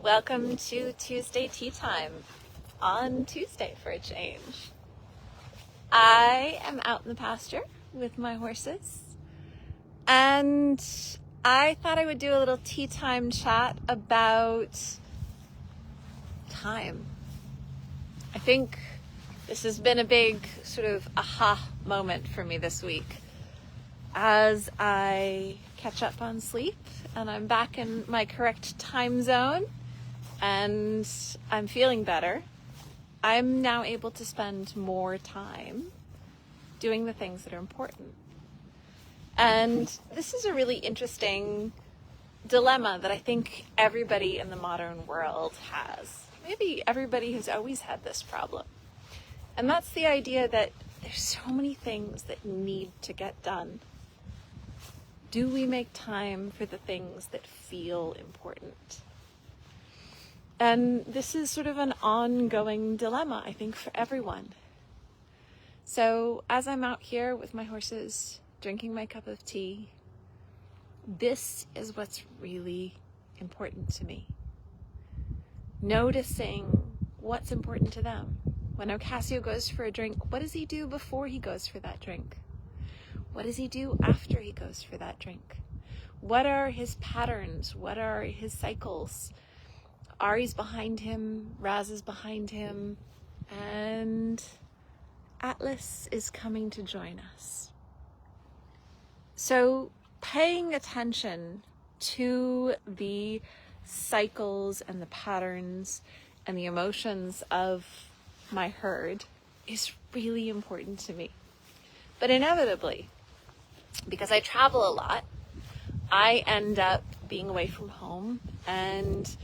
Welcome to Tuesday Tea Time on Tuesday for a change. I am out in the pasture with my horses and I thought I would do a little tea time chat about time. I think this has been a big sort of aha moment for me this week as I catch up on sleep and I'm back in my correct time zone and I'm feeling better. I'm now able to spend more time doing the things that are important. And this is a really interesting dilemma that I think everybody in the modern world has. Maybe everybody has always had this problem. And that's the idea that there's so many things that need to get done. Do we make time for the things that feel important? And this is sort of an ongoing dilemma, I think, for everyone. So as I'm out here with my horses, drinking my cup of tea, this is what's really important to me. Noticing what's important to them. When Ocasio goes for a drink, what does he do before he goes for that drink? What does he do after he goes for that drink? What are his patterns? What are his cycles? Ari's behind him, Raz is behind him, and Atlas is coming to join us. So paying attention to the cycles and the patterns and the emotions of my herd is really important to me. But inevitably, because I travel a lot, I end up being away from home, and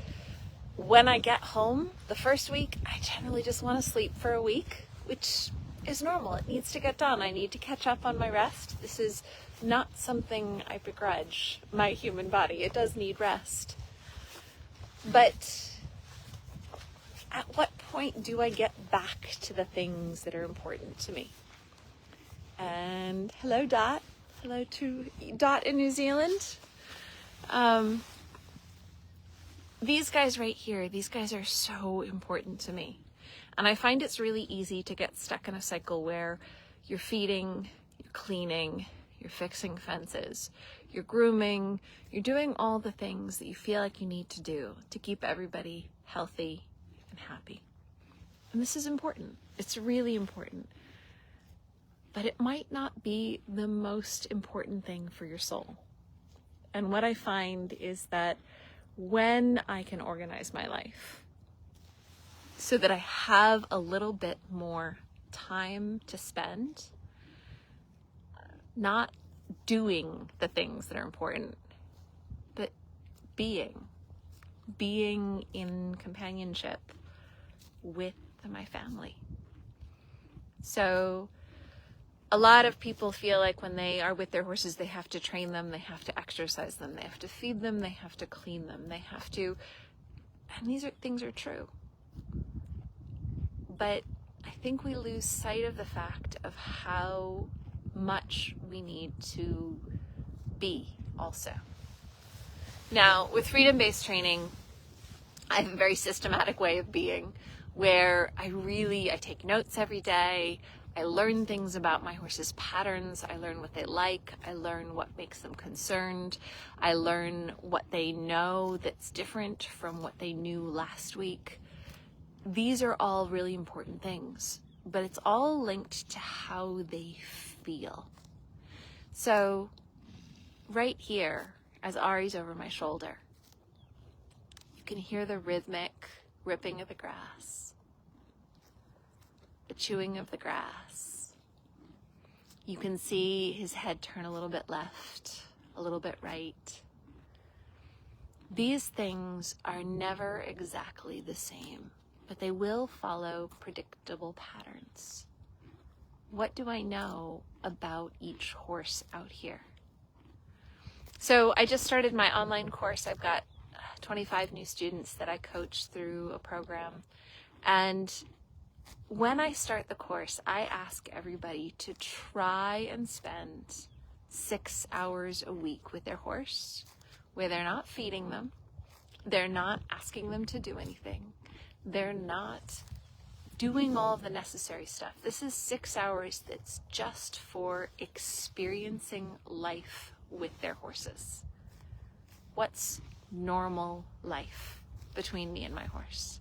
when I get home, the first week, I generally just want to sleep for a week, which is normal. It needs to get done. I need to catch up on my rest. This is not something I begrudge my human body. It does need rest. But at what point do I get back to the things that are important to me? And hello, Dot. Hello to Dot in New Zealand. These guys right here, these guys are so important to me. And I find it's really easy to get stuck in a cycle where you're feeding, you're cleaning, you're fixing fences, you're grooming, you're doing all the things that you feel like you need to do to keep everybody healthy and happy. And this is important. It's really important. But it might not be the most important thing for your soul. And what I find is that when I can organize my life so that I have a little bit more time to spend not doing the things that are important, but being in companionship with my family. So a lot of people feel like when they are with their horses, they have to train them, they have to exercise them, they have to feed them, they have to clean them, they have to, and these things are true. But I think we lose sight of the fact of how much we need to be also. Now, with freedom-based training, I have a very systematic way of being where I take notes every day. I learn things about my horses' patterns. I learn what they like. I learn what makes them concerned. I learn what they know that's different from what they knew last week. These are all really important things, but it's all linked to how they feel. So right here, as Ari's over my shoulder, you can hear the rhythmic ripping of the grass, the chewing of the grass. You can see his head turn a little bit left, a little bit right. These things are never exactly the same, but they will follow predictable patterns. What do I know about each horse out here? So I just started my online course. I've got 25 new students that I coach through a program. And when I start the course, I ask everybody to try and spend 6 hours a week with their horse, where they're not feeding them, They're not asking them to do anything. They're not doing all the necessary stuff. This is 6 hours that's just for experiencing life with their horses. What's normal life between me and my horse?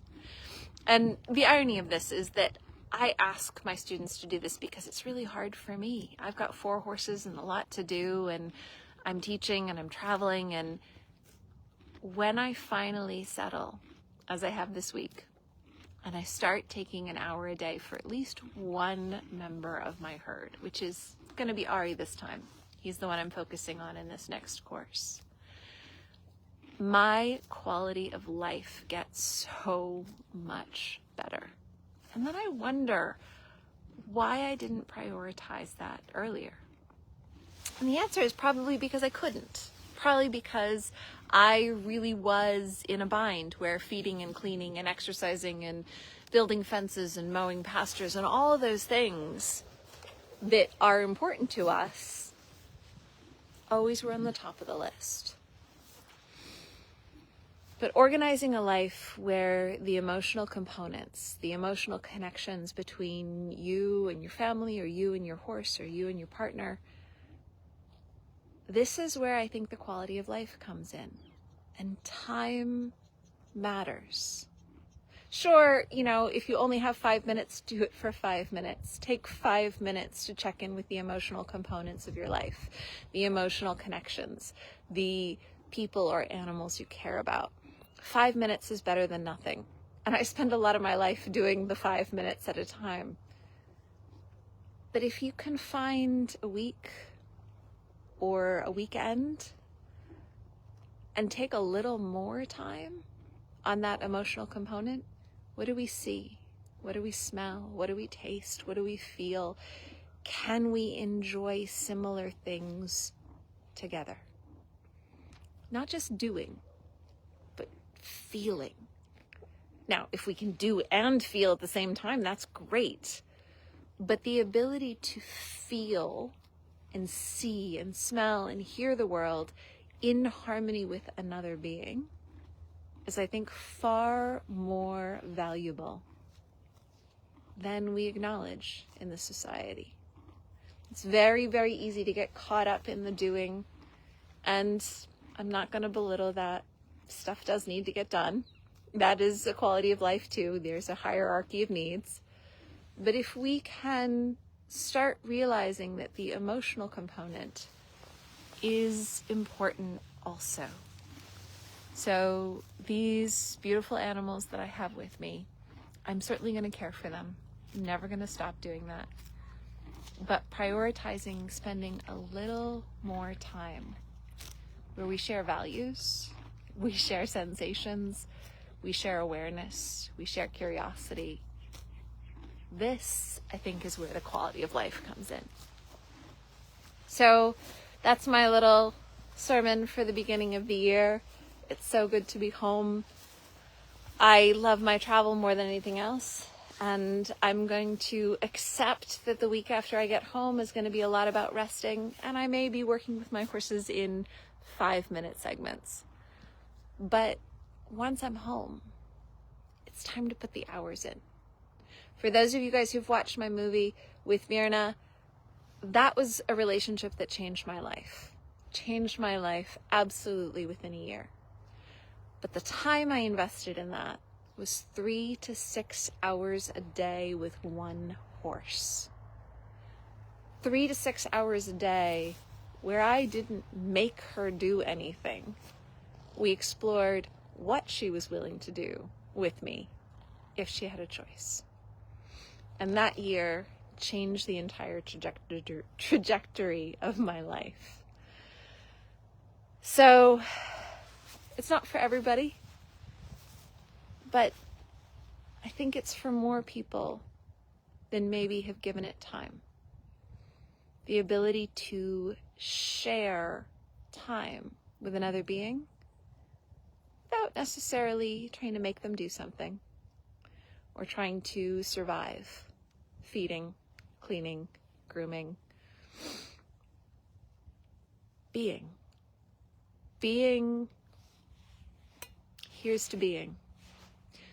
And the irony of this is that I ask my students to do this because it's really hard for me. I've got 4 horses and a lot to do, and I'm teaching and I'm traveling, and when I finally settle, as I have this week, and I start taking an hour a day for at least one member of my herd, which is going to be Ari this time. He's the one I'm focusing on in this next course. My quality of life gets so much better. And then I wonder why I didn't prioritize that earlier. And the answer is probably because I couldn't. Probably because I really was in a bind where feeding and cleaning and exercising and building fences and mowing pastures and all of those things that are important to us always were on the top of the list. But organizing a life where the emotional components, the emotional connections between you and your family, or you and your horse, or you and your partner, this is where I think the quality of life comes in. And time matters. Sure, if you only have 5 minutes, do it for 5 minutes. Take 5 minutes to check in with the emotional components of your life, the emotional connections, the people or animals you care about. 5 minutes is better than nothing. And I spend a lot of my life doing the 5 minutes at a time. But if you can find a week or a weekend and take a little more time on that emotional component, what do we see? What do we smell? What do we taste? What do we feel? Can we enjoy similar things together? Not just doing, but feeling. Now, if we can do and feel at the same time, that's great. But the ability to feel and see and smell and hear the world in harmony with another being is, I think, far more valuable than we acknowledge in the society. It's very, very easy to get caught up in the doing, and I'm not going to belittle that. Stuff does need to get done. That is a quality of life too. There's a hierarchy of needs. But if we can start realizing that the emotional component is important also. So these beautiful animals that I have with me, I'm certainly going to care for them. I'm never going to stop doing that. But prioritizing spending a little more time where we share values, we share sensations, we share awareness, we share curiosity. This, I think, is where the quality of life comes in. So that's my little sermon for the beginning of the year. It's so good to be home. I love my travel more than anything else. And I'm going to accept that the week after I get home is going to be a lot about resting. And I may be working with my horses in 5-minute segments. But once I'm home, it's time to put the hours in. For those of you guys who've watched my movie with Myrna, that was a relationship that changed my life. Changed my life absolutely within a year. But the time I invested in that was 3 to 6 hours a day with one horse. 3 to 6 hours a day where I didn't make her do anything. We explored what she was willing to do with me if she had a choice. And that year changed the entire trajectory of my life. So it's not for everybody, but I think it's for more people than maybe have given it time. The ability to share time with another being without necessarily trying to make them do something or trying to survive. Feeding, cleaning, grooming. Being here's to being.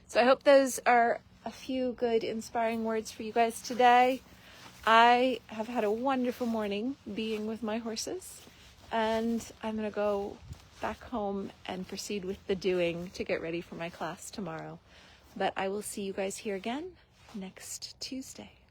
So I hope those are a few good inspiring words for you guys today. I have had a wonderful morning being with my horses, and I'm going to go back home and proceed with the doing to get ready for my class tomorrow. But I will see you guys here again next Tuesday.